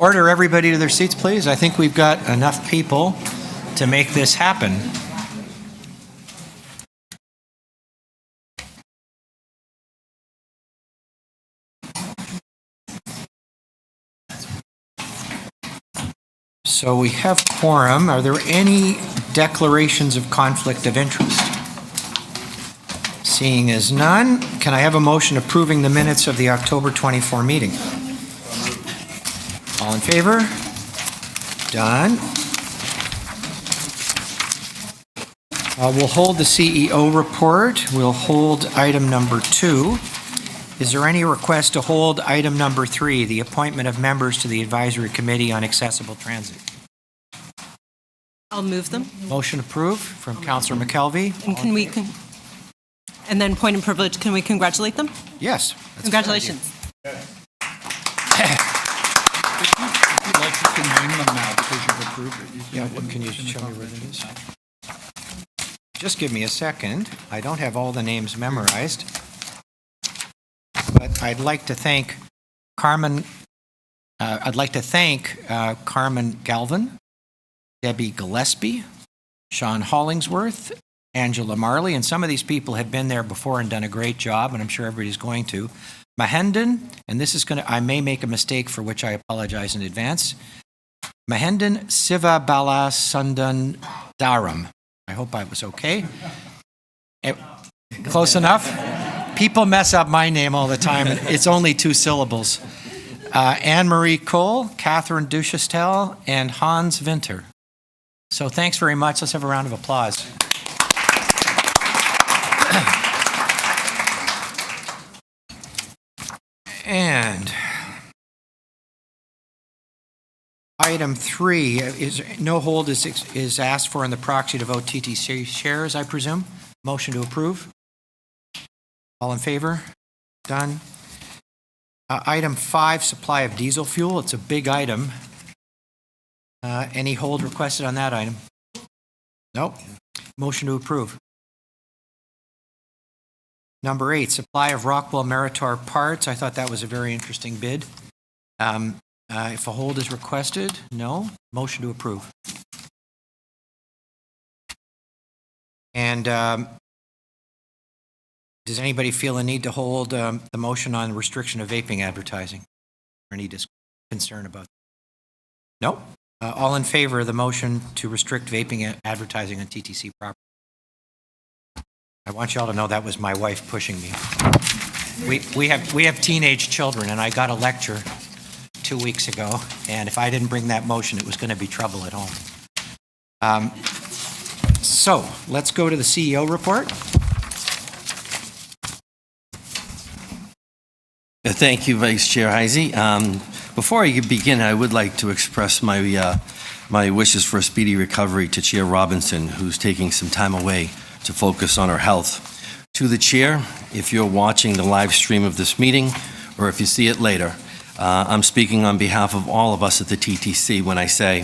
Order everybody to their seats, please. I think we've got enough people to make this happen. So we have quorum. Are there any declarations of conflict of interest? Seeing as none, can I have a motion approving the minutes of the October 24 meeting? All in favor? Done. We'll hold the CEO report. We'll hold item number 2. Is there any request to hold item number 3, the appointment of members to the Advisory Committee on Accessible Transit? I'll move them. Motion approved from Councillor McKelvey. And and then point and privilege, can we congratulate them? Yes. Congratulations. If you'd like, you can name them now because you've approved it. Yeah, can you show me where it is? Just give me a second. I don't have all the names memorized. But I'd like to thank Carmen Galvin, Debbie Gillespie, Sean Hollingsworth, Angela Marley, and some of these people have been there before and done a great job, and I'm sure everybody's going to. Mahendan, and this is I may make a mistake for which I apologize in advance. Mahendan Sivabala Sundan Dharam. I hope I was okay. Close enough? People mess up my name all the time. It's only 2 syllables. Anne-Marie Cole, Catherine Duchestel, and Hans Winter. So thanks very much. Let's have a round of applause. And item 3 is no hold is asked for in the proxy to vote TTC shares, I presume. Motion to approve. All in favor? Done. Item 5, supply of diesel fuel. It's a big item. Any hold requested on that item? Nope. Motion to approve. Number 8, supply of Rockwell Meritor parts. I thought that was a very interesting bid. If a hold is requested, no. Motion to approve. And does anybody feel a need to hold the motion on restriction of vaping advertising? Or any concern about that? No. All in favor of the motion to restrict vaping advertising on TTC property? I want you all to know that was my wife pushing me. We have teenage children, and I got a lecture 2 weeks ago, and if I didn't bring that motion, it was going to be trouble at home. So let's go to the CEO report. Thank you, Vice Chair Heisey. Before I begin, I would like to express my wishes for a speedy recovery to Chair Robinson, who's taking some time away to focus on her health. To the Chair, if you're watching the live stream of this meeting, or if you see it later, I'm speaking on behalf of all of us at the TTC when I say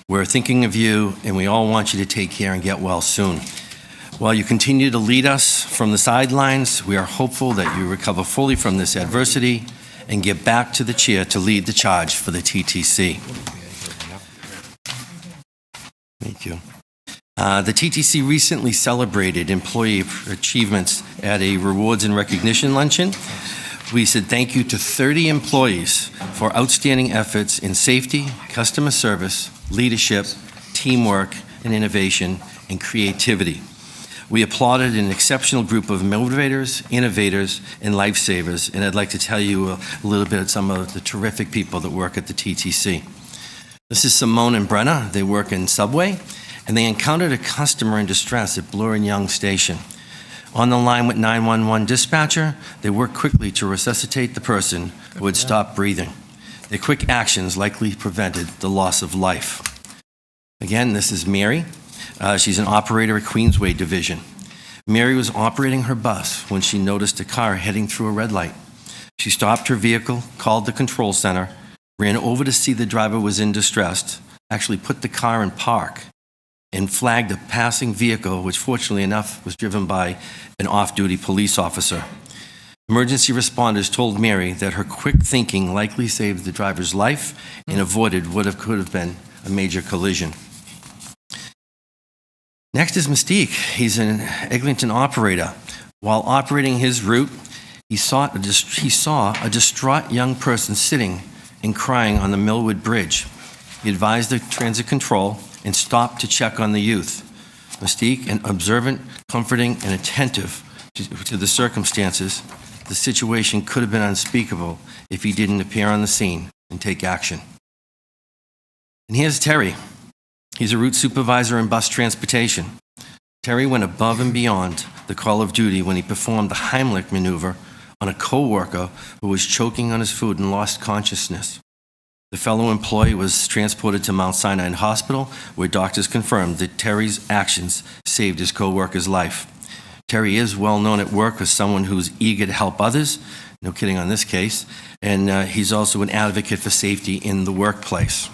we're thinking of you and we all want you to take care and get well soon. While you continue to lead us from the sidelines, we are hopeful that you recover fully from this adversity and get back to the chair to lead the charge for the TTC. Thank you. The TTC recently celebrated employee achievements at a rewards and recognition luncheon. We said thank you to 30 employees for outstanding efforts in safety, customer service, leadership, teamwork, and innovation and creativity. We applauded an exceptional group of motivators, innovators, and lifesavers, and I'd like to tell you a little bit of some of the terrific people that work at the TTC. This is Simone and Brenna. They work in Subway, and they encountered a customer in distress at Bloor and Young Station. On the line with 911 dispatcher, they worked quickly to resuscitate the person who had stopped breathing. Their quick actions likely prevented the loss of life. Again, this is Mary. She's an operator at Queensway Division. Mary was operating her bus when she noticed a car heading through a red light. She stopped her vehicle, called the control center, ran over to see the driver was in distress, actually put the car in park, and flagged a passing vehicle, which fortunately enough was driven by an off-duty police officer. Emergency responders told Mary that her quick thinking likely saved the driver's life and avoided what could have been a major collision. Next is Mystique. He's an Eglinton operator. While operating his route, he saw a distraught young person sitting and crying on the Millwood Bridge. He advised the transit control and stopped to check on the youth. Mystique, an observant, comforting, and attentive to the circumstances, the situation could have been unspeakable if he didn't appear on the scene and take action. And here's Terry. He's a route supervisor in bus transportation. Terry went above and beyond the call of duty when he performed the Heimlich maneuver on a co-worker who was choking on his food and lost consciousness. The fellow employee was transported to Mount Sinai Hospital, where doctors confirmed that Terry's actions saved his co-worker's life. Terry is well known at work as someone who's eager to help others, no kidding on this case, and he's also an advocate for safety in the workplace.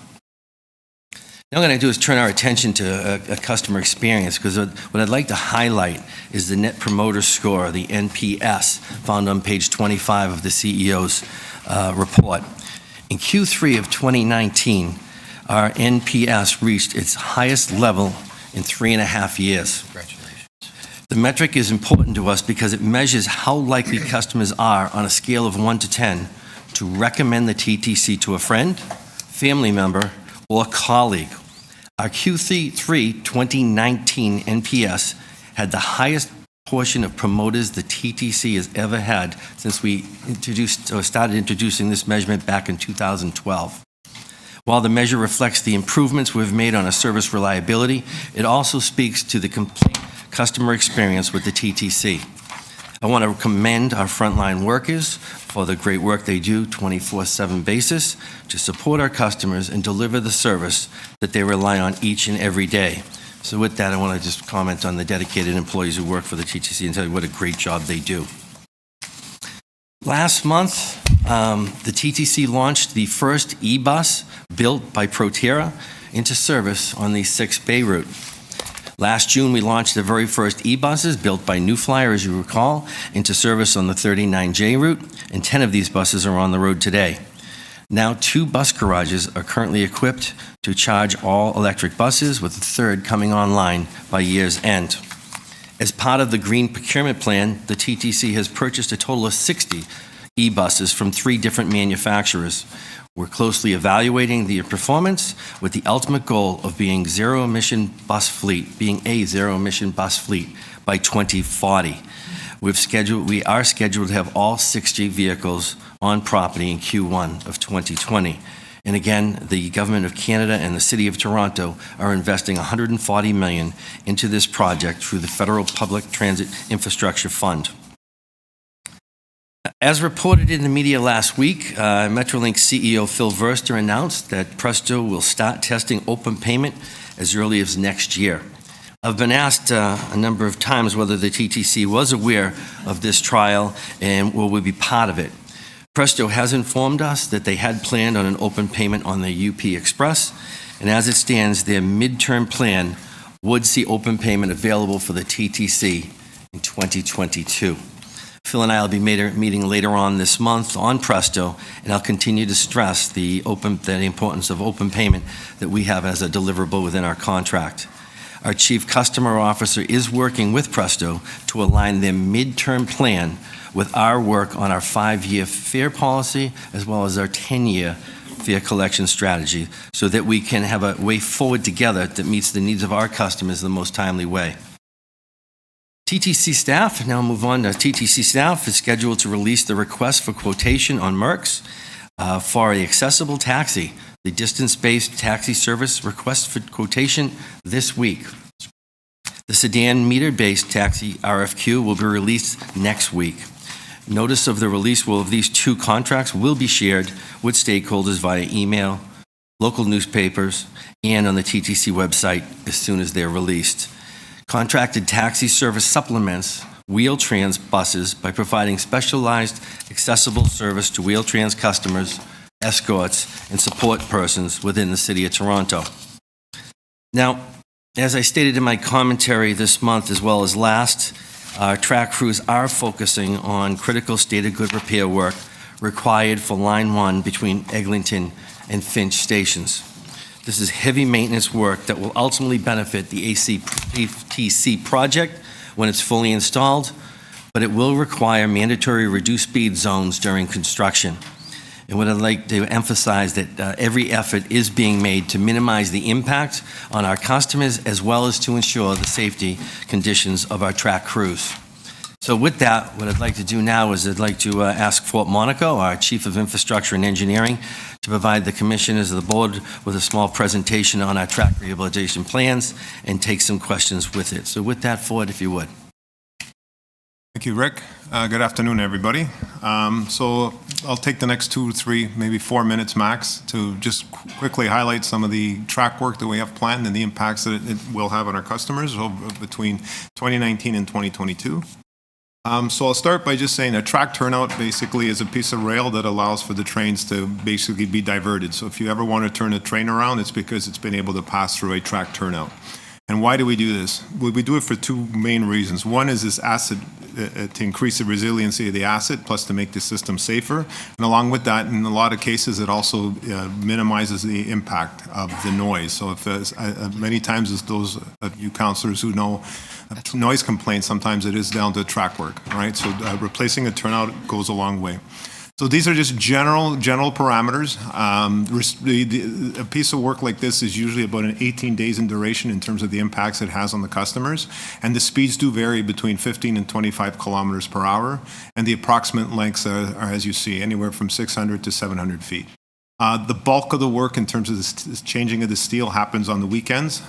Now what I'm going to do is turn our attention to a customer experience, because what I'd like to highlight is the Net Promoter Score, the NPS, found on page 25 of the CEO's report. In Q3 of 2019, our NPS reached its highest level in 3.5 years. Congratulations. The metric is important to us because it measures how likely customers are on a scale of 1 to 10 to recommend the TTC to a friend, family member, or colleague. Our Q3 2019 NPS had the highest portion of promoters the TTC has ever had since we started introducing this measurement back in 2012. While the measure reflects the improvements we've made on our service reliability, it also speaks to the complete customer experience with the TTC. I want to commend our frontline workers for the great work they do 24/7 basis to support our customers and deliver the service that they rely on each and every day. So with that, I want to just comment on the dedicated employees who work for the TTC and tell you what a great job they do. Last month, the TTC launched the first e-bus built by Proterra into service on the 6 Bay route. Last June, we launched the very first e-buses built by New Flyer, as you recall, into service on the 39J route, and 10 of these buses are on the road today. Now, 2 bus garages are currently equipped to charge all electric buses, with a third coming online by year's end. As part of the Green Procurement Plan, the TTC has purchased a total of 60 e-buses from 3 different manufacturers. We're closely evaluating their performance with the ultimate goal of being a zero-emission bus fleet by 2040. We are scheduled to have all 60 vehicles on property in Q1 of 2020. And again, the Government of Canada and the City of Toronto are investing $140 million into this project through the Federal Public Transit Infrastructure Fund. As reported in the media last week, Metrolink CEO Phil Verster announced that Presto will start testing open payment as early as next year. I've been asked a number of times whether the TTC was aware of this trial and will be part of it. Presto has informed us that they had planned on an open payment on the UP Express, and as it stands, their midterm plan would see open payment available for the TTC in 2022. Phil and I will be meeting later on this month on Presto, and I'll continue to stress the importance of open payment that we have as a deliverable within our contract. Our Chief Customer Officer is working with Presto to align their midterm plan with our work on our 5-year fare policy as well as our 10-year fare collection strategy so that we can have a way forward together that meets the needs of our customers in the most timely way. TTC staff, now move on to TTC staff, is scheduled to release the request for quotation on MERCs for a accessible taxi, the distance-based taxi service request for quotation this week. The sedan meter-based taxi RFQ will be released next week. Notice of the release of these 2 contracts will be shared with stakeholders via email, local newspapers, and on the TTC website as soon as they're released. Contracted taxi service supplements Wheel-Trans buses by providing specialized accessible service to Wheel-Trans customers, escorts, and support persons within the City of Toronto. Now, as I stated in my commentary this month as well as last, our track crews are focusing on critical state of good repair work required for Line 1 between Eglinton and Finch stations. This is heavy maintenance work that will ultimately benefit the ACTC project when it's fully installed, but it will require mandatory reduced speed zones during construction. And what I'd like to emphasize that every effort is being made to minimize the impact on our customers as well as to ensure the safety conditions of our track crews. So with that, what I'd like to do now is I'd like to ask Fort Monaco, our Chief of Infrastructure and Engineering, to provide the commissioners of the board with a small presentation on our track rehabilitation plans and take some questions with it. So with that, Fort, if you would. Thank you, Rick. Good afternoon, everybody. So I'll take the next 2 or 3, maybe 4 minutes max to just quickly highlight some of the track work that we have planned and the impacts that it will have on our customers between 2019 and 2022. So I'll start by just saying a track turnout basically is a piece of rail that allows for the trains to basically be diverted. So if you ever want to turn a train around, it's because it's been able to pass through a track turnout. And why do we do this? Well, we do it for 2 main reasons. One is this asset to increase the resiliency of the asset, plus to make the system safer. And along with that, in a lot of cases, it also minimizes the impact of the noise. So if many times, as those of you counselors who know, noise complaints, sometimes it is down to track work, right? So replacing a turnout goes a long way. So these are just general parameters. A piece of work like this is usually about 18 days in duration in terms of the impacts it has on the customers. And the speeds do vary between 15 and 25 kilometers per hour. And the approximate lengths are, as you see, anywhere from 600 to 700 feet. The bulk of the work in terms of the changing of the steel happens on the weekends.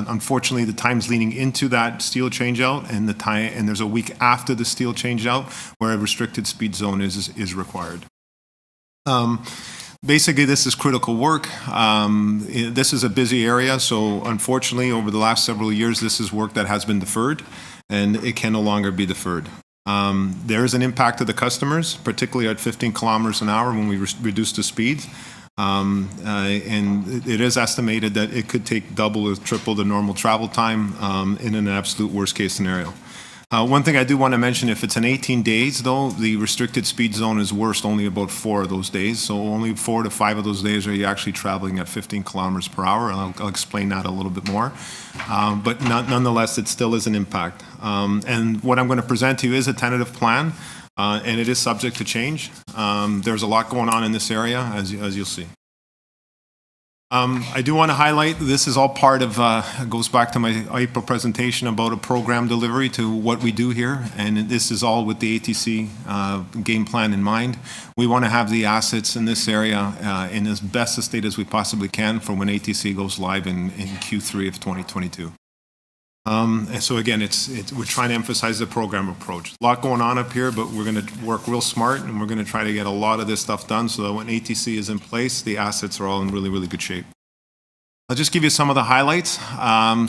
Unfortunately, the time's leading into that steel changeout and there's a week after the steel changeout where a restricted speed zone is required. Basically, this is critical work. This is a busy area, so unfortunately, over the last several years, this is work that has been deferred, and it can no longer be deferred. There is an impact to the customers, particularly at 15 kilometers an hour when we reduce the speeds. And it is estimated that it could take double or triple the normal travel time in an absolute worst case scenario. One thing I do want to mention, if it's an 18 days, though, the restricted speed zone is worst only about 4 of those days. So only 4 to 5 of those days are you actually traveling at 15 kilometers per hour. And I'll explain that a little bit more. But nonetheless, it still is an impact. And what I'm going to present to you is a tentative plan, and it is subject to change. There's a lot going on in this area, as you'll see. I do want to highlight, this is all part of, goes back to my April presentation about a program delivery to what we do here, and this is all with the ATC game plan in mind. We want to have the assets in this area in as best a state as we possibly can for when ATC goes live in Q3 of 2022. And so again, we're trying to emphasize the program approach. A lot going on up here, but we're going to work real smart, and we're going to try to get a lot of this stuff done so that when ATC is in place, the assets are all in really, really good shape. I'll just give you some of the highlights.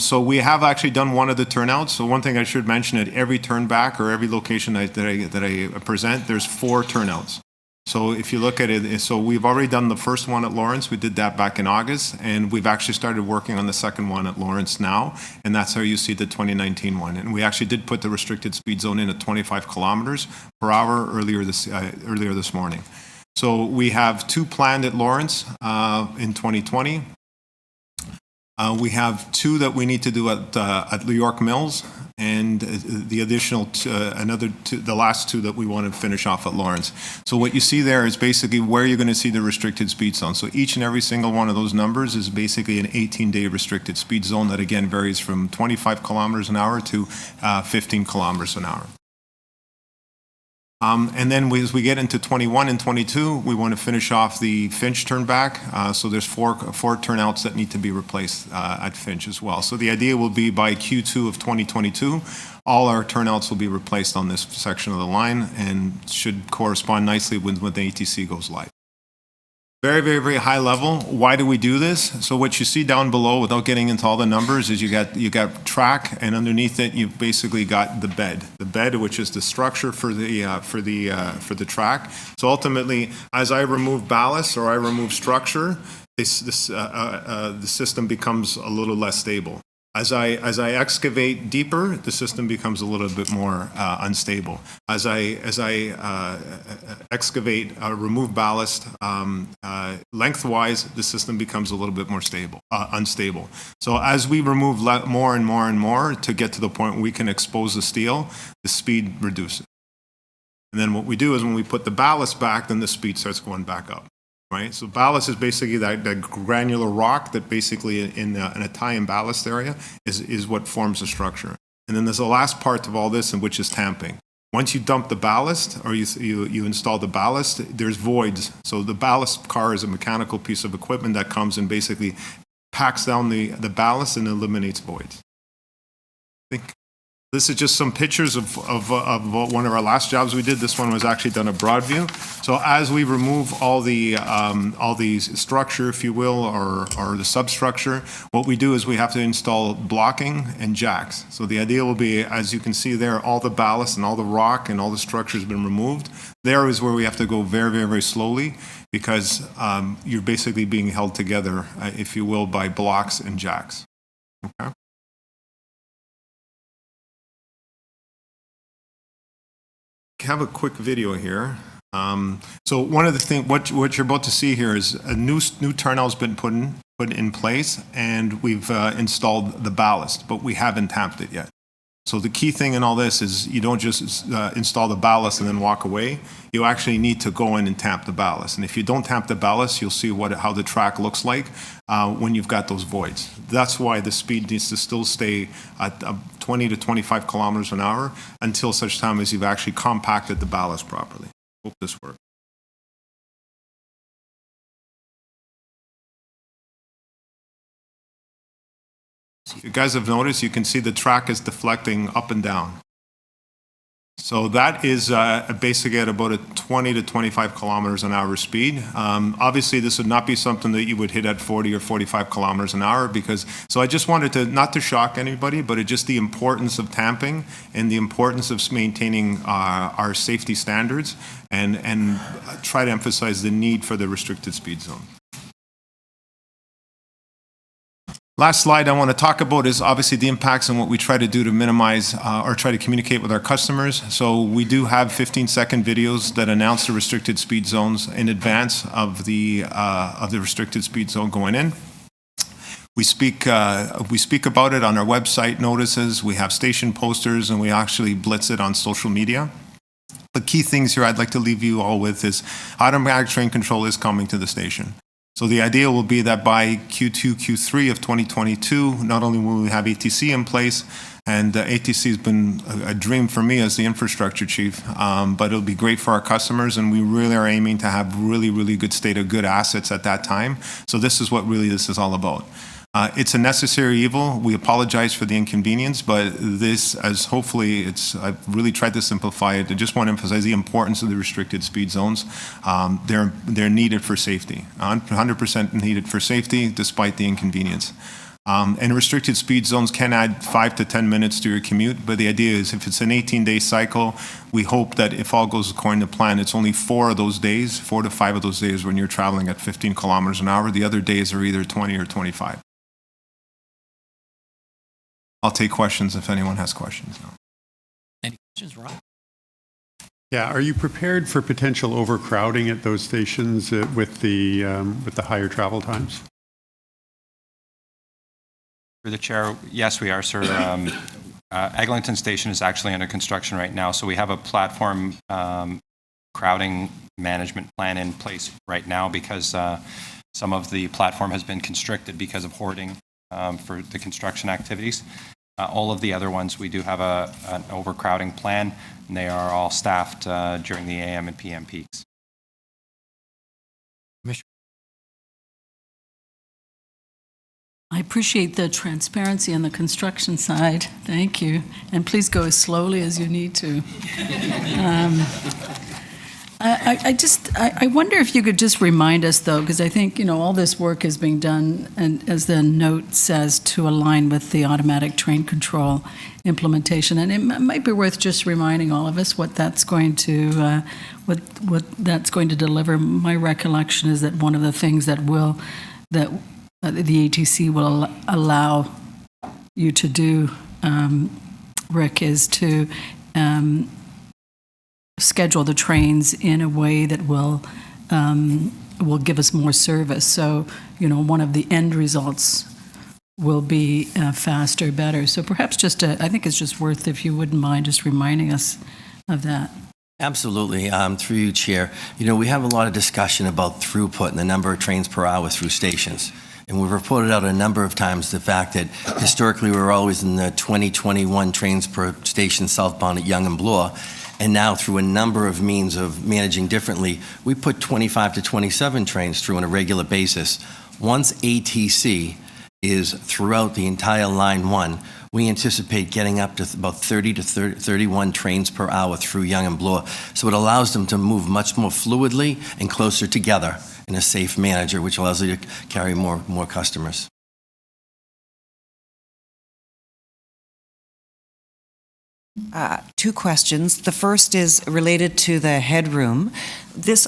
So we have actually done one of the turnouts. So one thing I should mention, at every turnback or every location that I present, there's 4 turnouts. So if you look at it, so we've already done the first one at Lawrence. We did that back in August, and we've actually started working on the second one at Lawrence now, and that's how you see the 2019 one. And we actually did put the restricted speed zone in at 25 kilometers per hour earlier this morning. So we have 2 planned at Lawrence in 2020. We have 2 that we need to do at New York Mills, and the additional the last 2 that we want to finish off at Lawrence. So what you see there is basically where you're going to see the restricted speed zone. So each and every single one of those numbers is basically an 18-day restricted speed zone that again varies from 25 kilometers an hour to 15 kilometers an hour. And then as we get into 21 and 22, we want to finish off the Finch turnback. So there's four turnouts that need to be replaced at Finch as well. So the idea will be by Q2 of 2022, all our turnouts will be replaced on this section of the line and should correspond nicely when the ATC goes live. Very, very, very high level. Why do we do this? So what you see down below, without getting into all the numbers, is you got track, and underneath it you've basically got the bed. The bed, which is the structure for the track. So ultimately, as I remove ballast or I remove structure, the system becomes a little less stable. As I excavate deeper, the system becomes a little bit more unstable. As I excavate, remove ballast lengthwise, the system becomes a little bit more unstable. So as we remove more and more and more to get to the point where we can expose the steel, the speed reduces. And then what we do is when we put the ballast back, then the speed starts going back up. Right, so ballast is basically that granular rock that basically in a tie and ballast area is what forms the structure. And then there's the last part of all this, which is tamping. Once you dump the ballast or you install the ballast, there's voids. So the ballast car is a mechanical piece of equipment that comes and basically packs down the ballast and eliminates voids. I think this is just some pictures of one of our last jobs we did. This one was actually done at Broadview. So as we remove all the structure, if you will, or the substructure, what we do is we have to install blocking and jacks. So the idea will be, as you can see there, all the ballast and all the rock and all the structure has been removed. There is where we have to go very, very, very slowly because you're basically being held together, if you will, by blocks and jacks. Okay. Have a quick video here. So one of the things, what you're about to see here is a new turnout's been put in place, and we've installed the ballast, but we haven't tamped it yet. So the key thing in all this is you don't just install the ballast and then walk away. You actually need to go in and tamp the ballast. And if you don't tamp the ballast, you'll see how the track looks like when you've got those voids. That's why the speed needs to still stay at 20 to 25 kilometers an hour until such time as you've actually compacted the ballast properly. Hope this works. If you guys have noticed, you can see the track is deflecting up and down. So that is basically at about a 20 to 25 kilometers an hour speed. Obviously, this would not be something that you would hit at 40 or 45 kilometers an hour so I just wanted to, not to shock anybody, but it's just the importance of tamping and the importance of maintaining our safety standards and try to emphasize the need for the restricted speed zone. Last slide I want to talk about is obviously the impacts and what we try to do to minimize or try to communicate with our customers. So we do have 15-second videos that announce the restricted speed zones in advance of the restricted speed zone going in. We speak about it on our website notices. We have station posters, and we actually blitz it on social media. The key things here I'd like to leave you all with is automatic train control is coming to the station. So the idea will be that by Q2, Q3 of 2022, not only will we have ATC in place, and ATC has been a dream for me as the infrastructure chief, but it'll be great for our customers, and we really are aiming to have really, really good state of good assets at that time. So this is what really this is all about. It's a necessary evil. We apologize for the inconvenience, but this, as hopefully I've really tried to simplify it. I just want to emphasize the importance of the restricted speed zones. They're needed for safety, 100% needed for safety despite the inconvenience. And restricted speed zones can add 5 to 10 minutes to your commute, but the idea is if it's an 18-day cycle, we hope that if all goes according to plan, it's only 4 to 5 of those days when you're traveling at 15 kilometers an hour. The other days are either 20 or 25. I'll take questions if anyone has questions now. Any questions, Rob? Yeah, are you prepared for potential overcrowding at those stations with the higher travel times? Through the chair, yes, we are, sir. Eglinton Station is actually under construction right now, so we have a platform crowding management plan in place right now because some of the platform has been constricted because of hoarding for the construction activities. All of the other ones, we do have an overcrowding plan, and they are all staffed during the AM and PM peaks. I appreciate the transparency on the construction side. Thank you. And please go as slowly as you need to. I wonder if you could just remind us, though, because I think, all this work is being done, and as the note says, to align with the automatic train control implementation. And it might be worth just reminding all of us what that's going to, what that's going to deliver. My recollection is that one of the things that the ATC will allow, you to do, Rick, is to schedule the trains in a way that will give us more service. So, one of the end results will be faster, better. So perhaps I think it's just worth, if you wouldn't mind, just reminding us of that. Absolutely. Through you, Chair. We have a lot of discussion about throughput and the number of trains per hour through stations. And we've reported out a number of times the fact that historically we were always in the 20-21 trains per station southbound at Yonge and Bloor. And now through a number of means of managing differently, we put 25 to 27 trains through on a regular basis. Once ATC is throughout the entire Line 1, we anticipate getting up to about 30 to 31 trains per hour through Yonge and Bloor. So it allows them to move much more fluidly and closer together in a safe manner, which allows you to carry more customers. Two questions. The first is related to the headroom.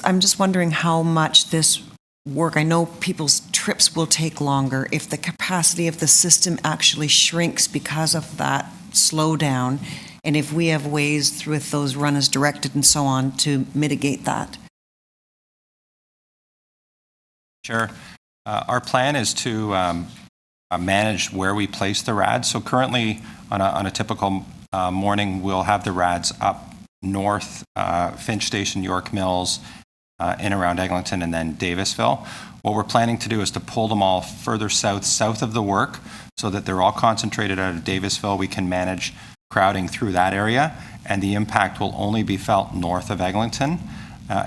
I'm just wondering how much this work, I know people's trips will take longer. If the capacity of the system actually shrinks because of that slowdown, and if we have ways with those run as directed and so on to mitigate that. Sure. Our plan is to manage where we place the RADs. So currently, on a typical morning, we'll have the RADs up north, Finch Station, York Mills, in around Eglinton, and then Davisville. What we're planning to do is to pull them all further south of the work, so that they're all concentrated out of Davisville. We can manage crowding through that area, and the impact will only be felt north of Eglinton.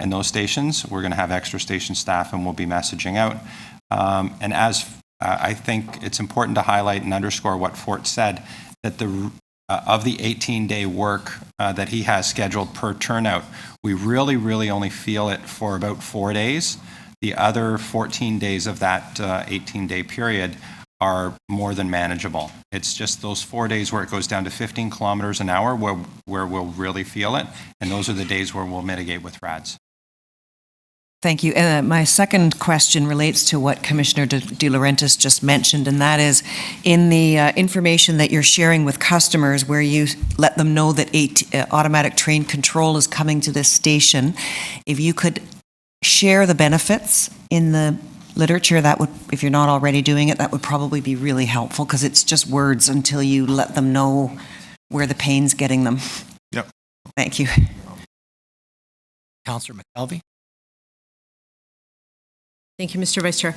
In those stations, we're going to have extra station staff, and we'll be messaging out. And as I think it's important to highlight and underscore what Fort said, that of the 18-day work that he has scheduled per turnout, we really only feel it for about 4 days. The other 14 days of that 18-day period are more than manageable. It's just those 4 days where it goes down to 15 kilometers an hour where we'll really feel it, and those are the days where we'll mitigate with RADs. Thank you. My second question relates to what Commissioner De Laurentiis just mentioned, and that is in the information that you're sharing with customers where you let them know that automatic train control is coming to this station. If you could share the benefits in the literature, that would, if you're not already doing it, that would probably be really helpful, because it's just words until you let them know where the pain's getting them. Yep. Thank you. Councillor McKelvey? Thank you, Mr. Vice Chair.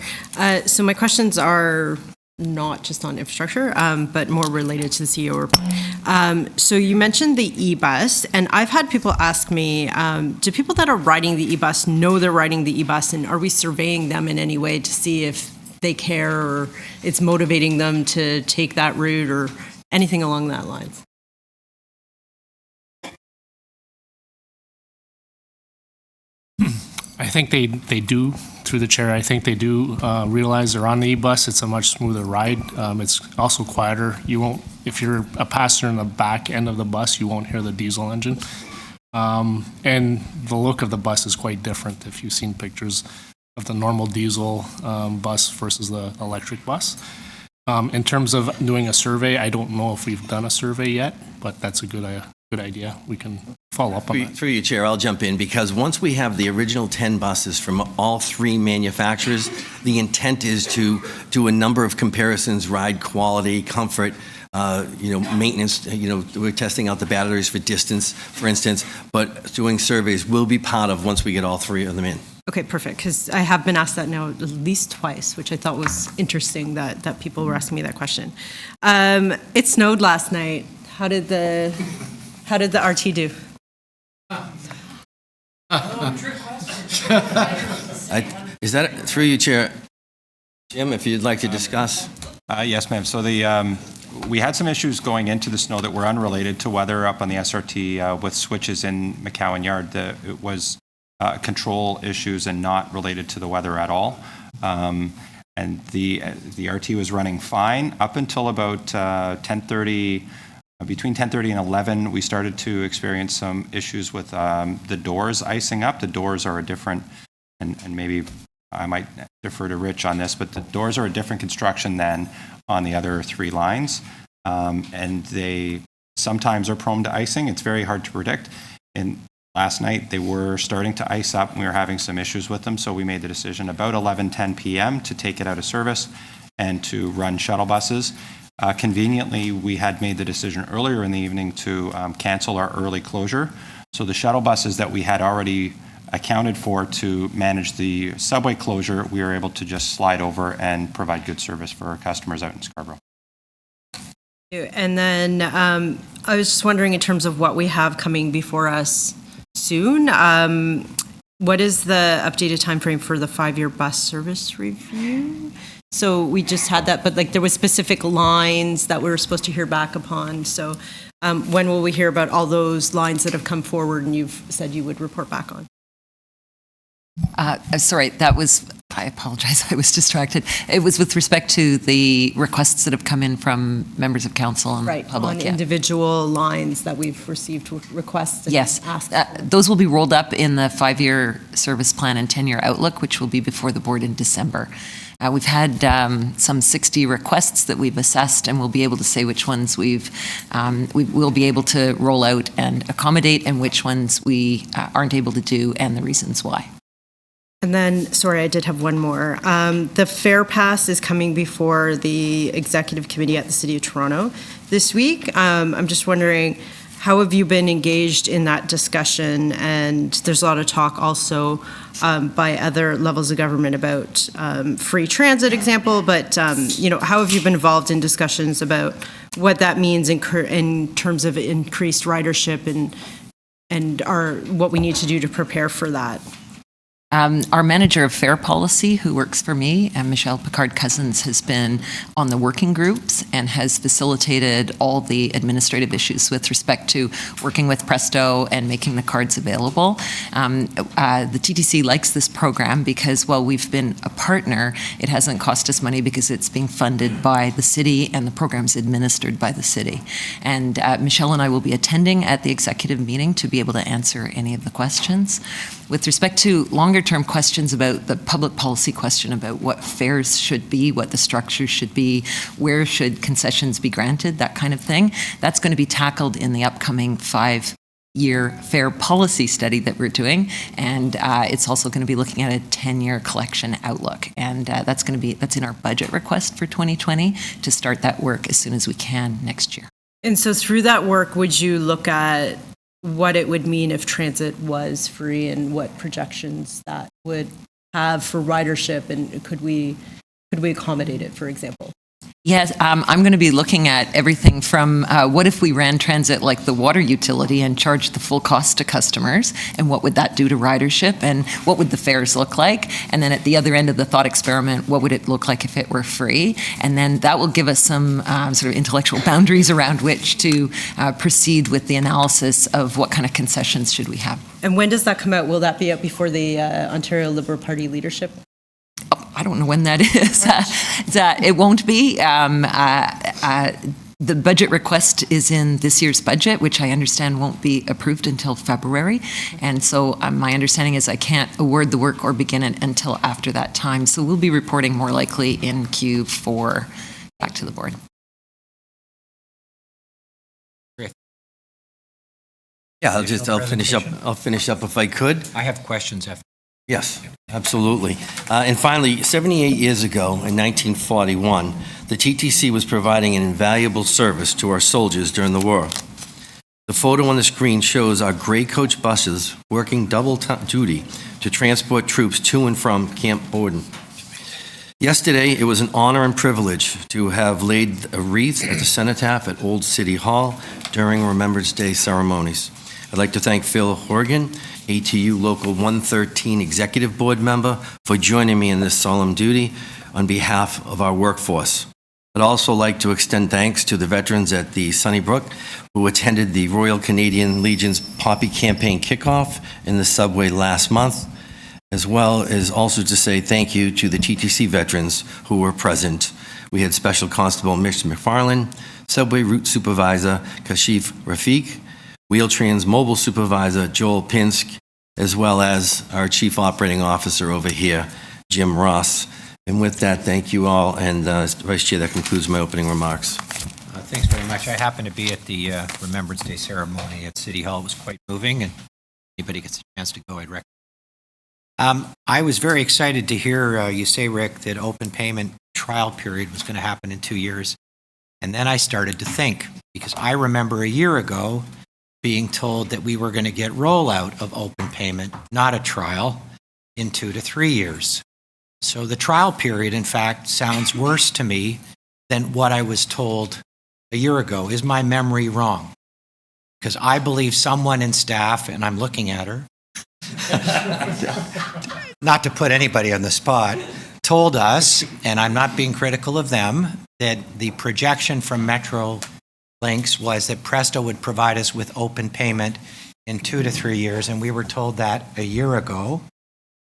So my questions are not just on infrastructure, but more related to the CEO report. So you mentioned the e-bus, and I've had people ask me, do people that are riding the e-bus know they're riding the e-bus, and are we surveying them in any way to see if they care or it's motivating them to take that route or anything along that lines? I think they do, through the chair, I think they do realize they're on the e-bus. It's a much smoother ride. It's also quieter. You won't, if you're a passenger in the back end of the bus, you won't hear the diesel engine. And the look of the bus is quite different if you've seen pictures of the normal diesel bus versus the electric bus. In terms of doing a survey, I don't know if we've done a survey yet, but that's a good idea. We can follow up on that. Through you, Chair, I'll jump in, because once we have the original 10 buses from all three manufacturers, the intent is to do a number of comparisons: ride quality, comfort, maintenance. We're testing out the batteries for distance, for instance, but doing surveys will be part of once we get all three of them in. Okay, perfect, because I have been asked that now at least twice, which I thought was interesting that people were asking me that question. It snowed last night. How did the RT do? Is that through you, Chair? Jim, if you'd like to discuss. Yes, ma'am. So we had some issues going into the snow that were unrelated to weather up on the SRT with switches in McCowan Yard. It was control issues and not related to the weather at all. And the RT was running fine up until about 10:30. Between 10:30 and 11, we started to experience some issues with the doors icing up. The doors are a different, and maybe I might defer to Rich on this, but the doors are a different construction than on the other three lines. and they sometimes are prone to icing. It's very hard to predict. And last night, they were starting to ice up, and we were having some issues with them, so we made the decision about 11:10 p.m. to take it out of service and to run shuttle buses. Conveniently, we had made the decision earlier in the evening to cancel our early closure. So the shuttle buses that we had already accounted for to manage the subway closure, we were able to just slide over and provide good service for our customers out in Scarborough. And then I was just wondering, in terms of what we have coming before us soon, what is the updated timeframe for the 5-year bus service review? So we just had that, but like there was specific lines that we were supposed to hear back upon. So when will we hear about all those lines that have come forward and you've said you would report back on? Sorry, I apologize, I was distracted. It was with respect to the requests that have come in from members of council and Right, public. on individual lines that we've received requests and Yes, asked. those will be rolled up in the 5-year service plan and 10-year outlook, which will be before the board in December. We've had some 60 requests that we've assessed, and we'll be able to say which ones we will be able to roll out and accommodate, and which ones we aren't able to do, and the reasons why. And then, sorry, I did have one more. The Fair Pass is coming before the Executive Committee at the City of Toronto this week. I'm just wondering, how have you been engaged in that discussion? And there's a lot of talk also by other levels of government about free transit example, but how have you been involved in discussions about what that means in terms of increased ridership and what we need to do to prepare for that? Our manager of fare policy, who works for me, and Michelle Picard-Cousins, has been on the working groups and has facilitated all the administrative issues with respect to working with Presto and making the cards available. The TTC likes this program because while we've been a partner, it hasn't cost us money because it's being funded by the city and the program's administered by the city. And Michelle and I will be attending at the executive meeting to be able to answer any of the questions. With respect to longer-term questions about the public policy question about what fares should be, what the structure should be, where should concessions be granted, that kind of thing, that's going to be tackled in the upcoming 5-year fare policy study that we're doing, and it's also going to be looking at a 10-year collection outlook, and that's in our budget request for 2020 to start that work as soon as we can next year. And so through that work, would you look at what it would mean if transit was free and what projections that would have for ridership, and could we accommodate it, for example? Yes, I'm going to be looking at everything from what if we ran transit like the water utility and charged the full cost to customers, and what would that do to ridership, and what would the fares look like? And then at the other end of the thought experiment, what would it look like if it were free? And then that will give us some sort of intellectual boundaries around which to proceed with the analysis of what kind of concessions should we have. And when does that come out? Will that be out before the Ontario Liberal Party leadership? I don't know when that is. It won't be. The budget request is in this year's budget, which I understand won't be approved until February. And so my understanding is I can't award the work or begin it until after that time. So we'll be reporting more likely in Q4 back to the board. Yeah, I'll finish up if I could. I have questions after. Yes, absolutely. And finally, 78 years ago, in 1941, the TTC was providing an invaluable service to our soldiers during the war. The photo on the screen shows our gray coach buses working double duty to transport troops to and from Camp Borden. Yesterday, it was an honor and privilege to have laid a wreath at the cenotaph at Old City Hall during Remembrance Day ceremonies. I'd like to thank Phil Horgan, ATU Local 113 Executive Board member, for joining me in this solemn duty on behalf of our workforce. I'd also like to extend thanks to the veterans at the Sunnybrook who attended the Royal Canadian Legion's Poppy Campaign kickoff in the subway last month, as well as also to say thank you to the TTC veterans who were present. We had Special Constable Mitch McFarland, Subway Route Supervisor Kashif Rafiq, Wheel-Trans Mobile Supervisor Joel Pinsk, as well as our Chief Operating Officer over here, Jim Ross. And with that, thank you all, and Vice Chair, that concludes my opening remarks. Thanks very much. much. I happened to be at the Remembrance Day ceremony at City Hall. It was quite moving, and anybody gets a chance to go, I'd recommend. I was very excited to hear you say, Rick, that open payment trial period was going to happen in 2 years. And then I started to think, because I remember a year ago being told that we were going to get rollout of open payment, not a trial, in 2 to 3 years. So the trial period, in fact, sounds worse to me than what I was told a year ago. Is my memory wrong? Because I believe someone in staff, and I'm looking at her, not to put anybody on the spot, told us, and I'm not being critical of them, that the projection from Metrolinx was that Presto would provide us with open payment in 2 to 3 years, and we were told that a year ago.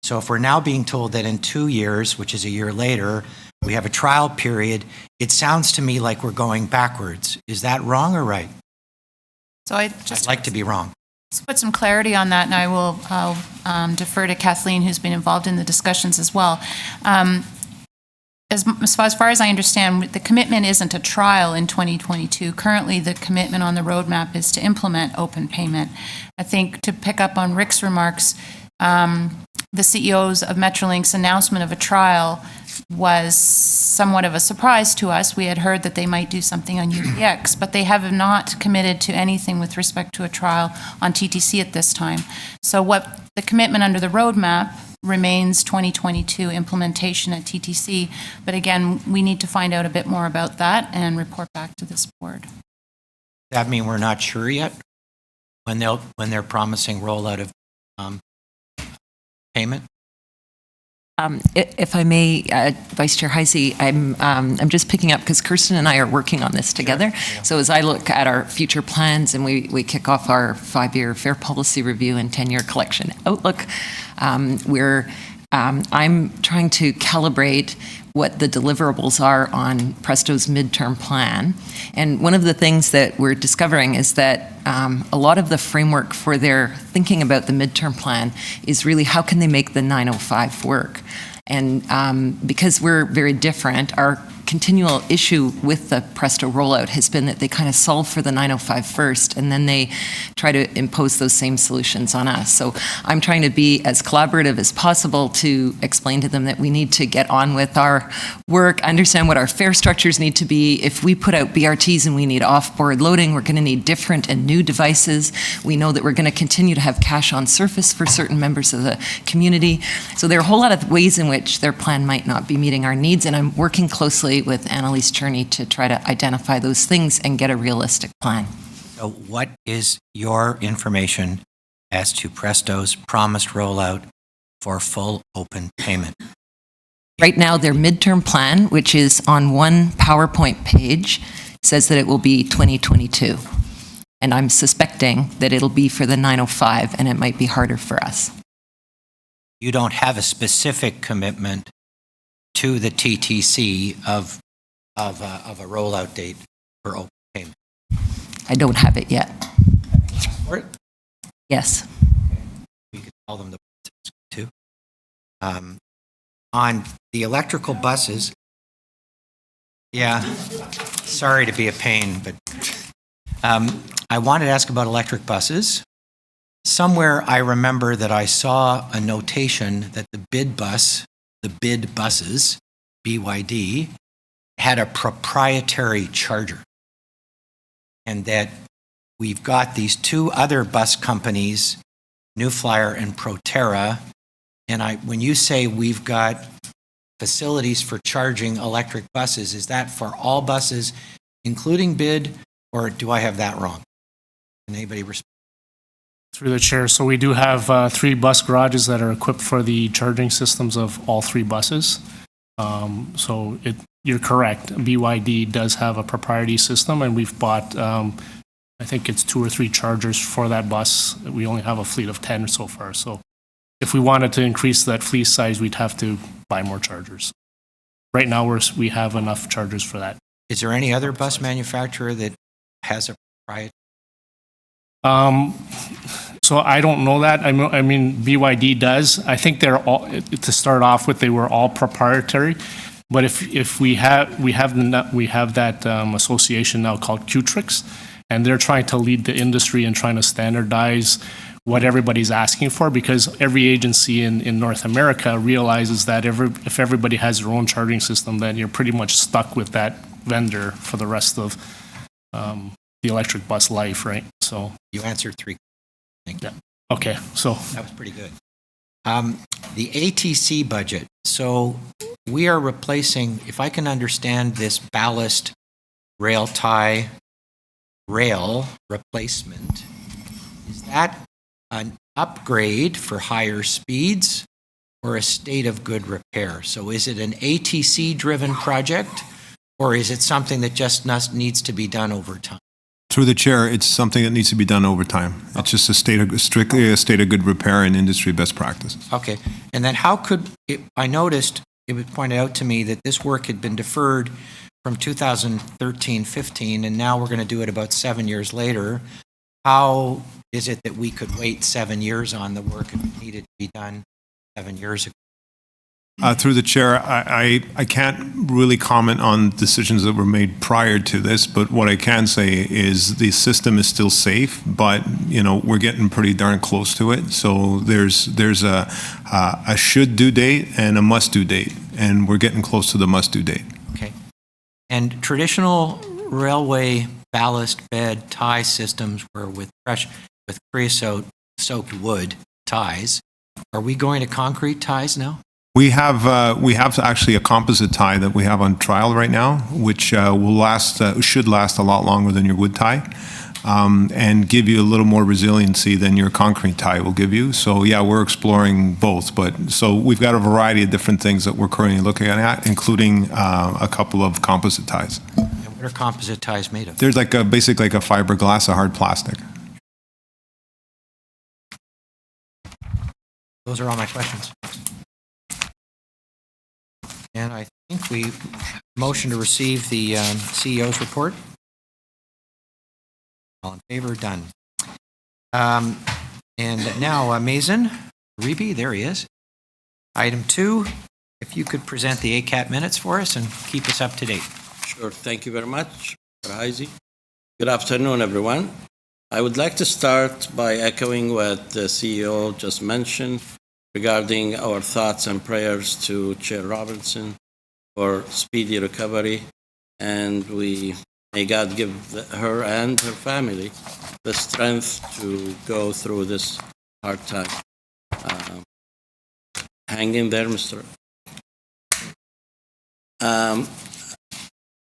So if we're now being told that in 2 years, which is a year later, we have a trial period, it sounds to me like we're going backwards. Is that wrong or right? So I'd like to be wrong. Let's put some clarity on that, and I'll defer to Kathleen, who's been involved in the discussions as well. As far as I understand, the commitment isn't a trial in 2022. Currently, the commitment on the roadmap is to implement open payment. I think to pick up on Rick's remarks, the CEOs of Metrolinx announcement of a trial was somewhat of a surprise to us. We had heard that they might do something on UPX, but they have not committed to anything with respect to a trial on TTC at this time. So what the commitment under the roadmap remains 2022 implementation at TTC, but again, we need to find out a bit more about that and report back to this board. That mean we're not sure yet when they're promising rollout of payment? If I may, Vice Chair Heisey, I'm just picking up because Kirsten and I are working on this together. Sure. Yeah. So as I look at our future plans and we kick off our 5-year fare policy review and 10-year collection outlook, I'm trying to calibrate what the deliverables are on Presto's midterm plan. And one of the things that we're discovering is that a lot of the framework for their thinking about the midterm plan is really how can they make the 905 work. And because we're very different, our continual issue with the Presto rollout has been that they kind of solve for the 905 first, and then they try to impose those same solutions on us. So I'm trying to be as collaborative as possible to explain to them that we need to get on with our work, understand what our fare structures need to be. If we put out BRTs and we need off-board loading, we're going to need different and new devices. We know that we're going to continue to have cash on surface for certain members of the community. So there are a whole lot of ways in which their plan might not be meeting our needs, and I'm working closely with Annalise Cherney to try to identify those things and get a realistic plan. So what is your information as to Presto's promised rollout for full open payment? Right now, their midterm plan, which is on one PowerPoint page, says that it will be 2022. And I'm suspecting that it'll be for the 905, and it might be harder for us. You don't have a specific commitment to the TTC of a rollout date for open payment? I don't have it yet. For it? Yes. We could tell them the too. On the electrical buses, yeah, sorry to be a pain, but I wanted to ask about electric buses. Somewhere I remember that I saw a notation that the bid buses, BYD, had a proprietary charger. And that we've got these 2 other bus companies, New Flyer and Proterra, and when you say we've got facilities for charging electric buses, is that for all buses, including bid, or do I have that wrong? Can anybody respond? Through the chair, so we do have 3 bus garages that are equipped for the charging systems of all 3 buses. You're correct. BYD does have a proprietary system, and we've bought, I think it's 2 or 3 chargers for that bus. We only have a fleet of 10 so far. So if we wanted to increase that fleet size, we'd have to buy more chargers. Right now, we have enough chargers for that. Is there any other bus manufacturer that has a proprietary? So I don't know that. I mean, BYD does. I think they're all, to start off with, they were all proprietary. But if we have that association now called Qtrix, and they're trying to lead the industry and trying to standardize what everybody's asking for, because every agency in North America realizes that if everybody has their own charging system, then you're pretty much stuck with that vendor for the rest of the electric bus life, right? So You answered three. Thank you. yeah. Okay, so That was pretty good. The ATC budget. So we are replacing, if I can understand this ballast rail tie rail replacement, is that an upgrade for higher speeds or a state of good repair? So is it an ATC-driven project, or is it something that just needs to be done over time? Through the chair, it's something that needs to be done over time. It's just strictly a state of good repair and industry best practice. Okay. And then how could, I noticed, it was pointed out to me that this work had been deferred from 2013-15, and now we're going to do it about 7 years later. How is it that we could wait 7 years on the work if it needed to be done 7 years ago? Through the chair, I can't really comment on decisions that were made prior to this, but what I can say is the system is still safe, but, we're getting pretty darn close to it. So there's a should-do date and a must-do date, and we're getting close to the must-do date. Okay. And traditional railway ballast bed tie systems were with creosote-soaked wood ties. Are we going to concrete ties now? We have actually a composite tie that we have on trial right now, which should last a lot longer than your wood tie, and give you a little more resiliency than your concrete tie will give you. So yeah, we're exploring both, so we've got a variety of different things that we're currently looking at, including a couple of composite ties. And what are composite ties made of? There's basically like a fiberglass, a hard plastic. Those are all my questions. And I think we motion to receive the CEO's report. All in favor? Done. And now, Mason Reby, there he is. Item 2, if you could present the ACAT minutes for us and keep us up to date. Sure. Thank you very much, Mr. Heisey. Good afternoon, everyone. I would like to start by echoing what the CEO just mentioned regarding our thoughts and prayers to Chair Robinson for speedy recovery, and may God give her and her family the strength to go through this hard time. Hang in there, Mr.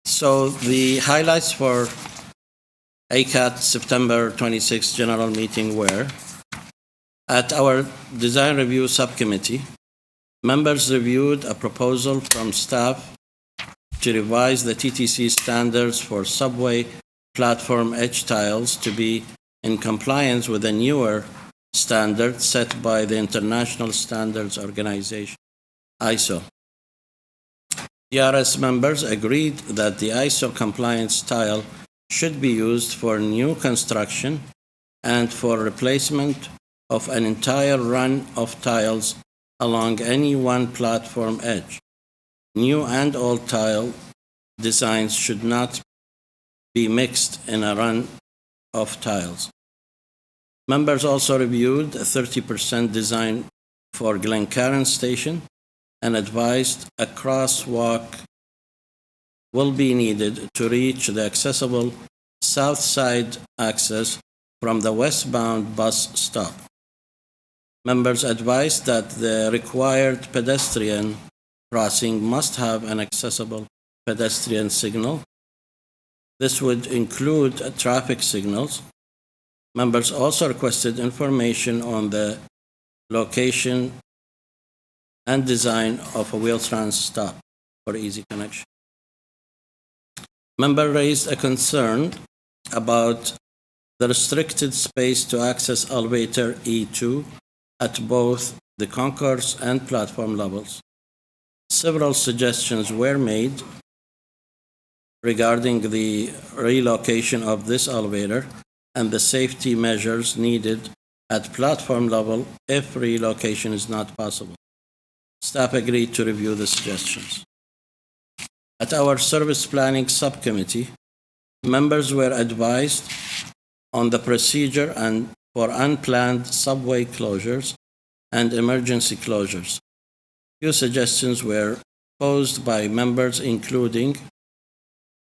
So the highlights for ACAT September 26th general meeting were: at our design review subcommittee, members reviewed a proposal from staff to revise the TTC standards for subway platform edge tiles to be in compliance with a newer standard set by the International Standards Organization, ISO. DRS members agreed that the ISO compliance tile should be used for new construction and for replacement of an entire run of tiles along any one platform edge. New and old tile designs should not be mixed in a run of tiles. Members also reviewed a 30% design for Glencairn Station and advised a crosswalk will be needed to reach the accessible south side access from the westbound bus stop. Members advised that the required pedestrian crossing must have an accessible pedestrian signal. This would include traffic signals. Members also requested information on the location and design of a Wheel-Trans stop for easy connection. Member raised a concern about the restricted space to access elevator E2 at both the concourse and platform levels. Several suggestions were made regarding the relocation of this elevator and the safety measures needed at platform level if relocation is not possible. Staff agreed to review the suggestions. At our service planning subcommittee, members were advised on the procedure and for unplanned subway closures and emergency closures. Few suggestions were posed by members, including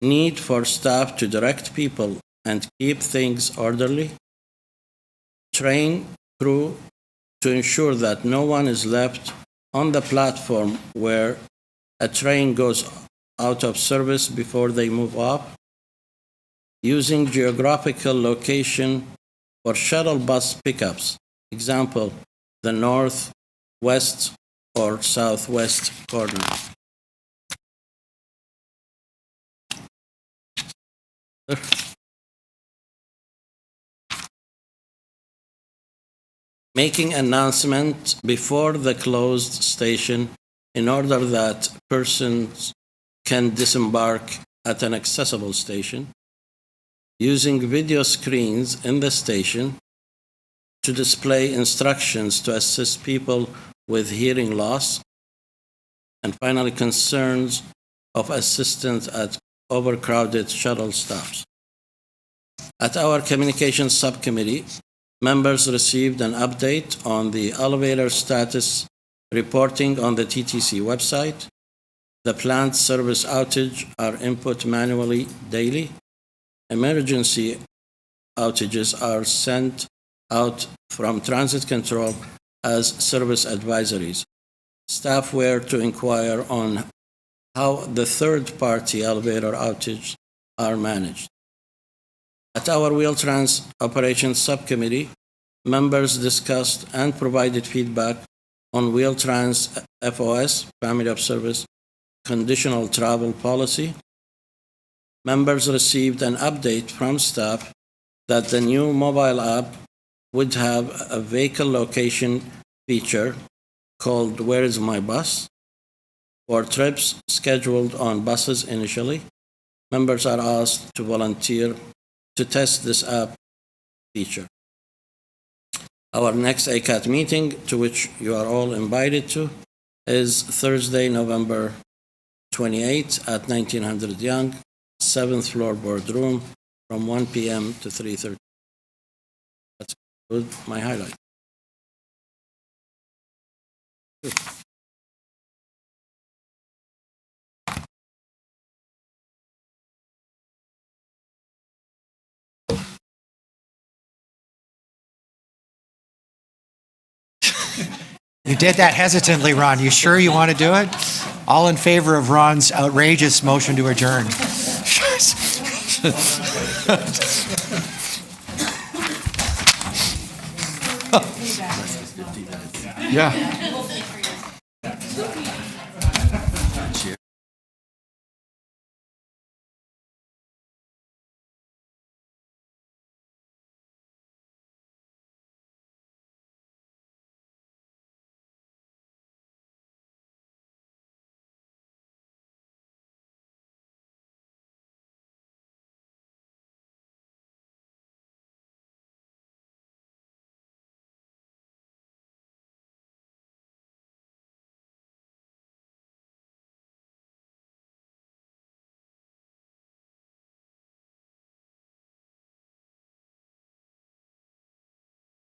need for staff to direct people and keep things orderly, train crew to ensure that no one is left on the platform where a train goes out of service before they move off, using geographical location for shuttle bus pickups, example, the north, west, or southwest corner. Making announcement before the closed station in order that persons can disembark at an accessible station, using video screens in the station to display instructions to assist people with hearing loss, and finally, concerns of assistance at overcrowded shuttle stops. At our communications subcommittee, members received an update on the elevator status reporting on the TTC website. The planned service outage are input manually daily. Emergency outages are sent out from transit control as service advisories. Staff were to inquire on how the third-party elevator outages are managed. At our Wheel-Trans Operations Subcommittee, members discussed and provided feedback on Wheel-Trans FOS, Family of Service, conditional travel policy. Members received an update from staff that the new mobile app would have a vehicle location feature called Where is My Bus? For trips scheduled on buses initially. Members are asked to volunteer to test this app feature. Our next ACAT meeting, to which you are all invited to, is Thursday, November 28th at 1900 Young, 7th floor boardroom, from 1 p.m. to 3:30. That's good, my highlight. You did that hesitantly, Ron. You sure you want to do it? All in favor of Ron's outrageous motion to adjourn? Yeah.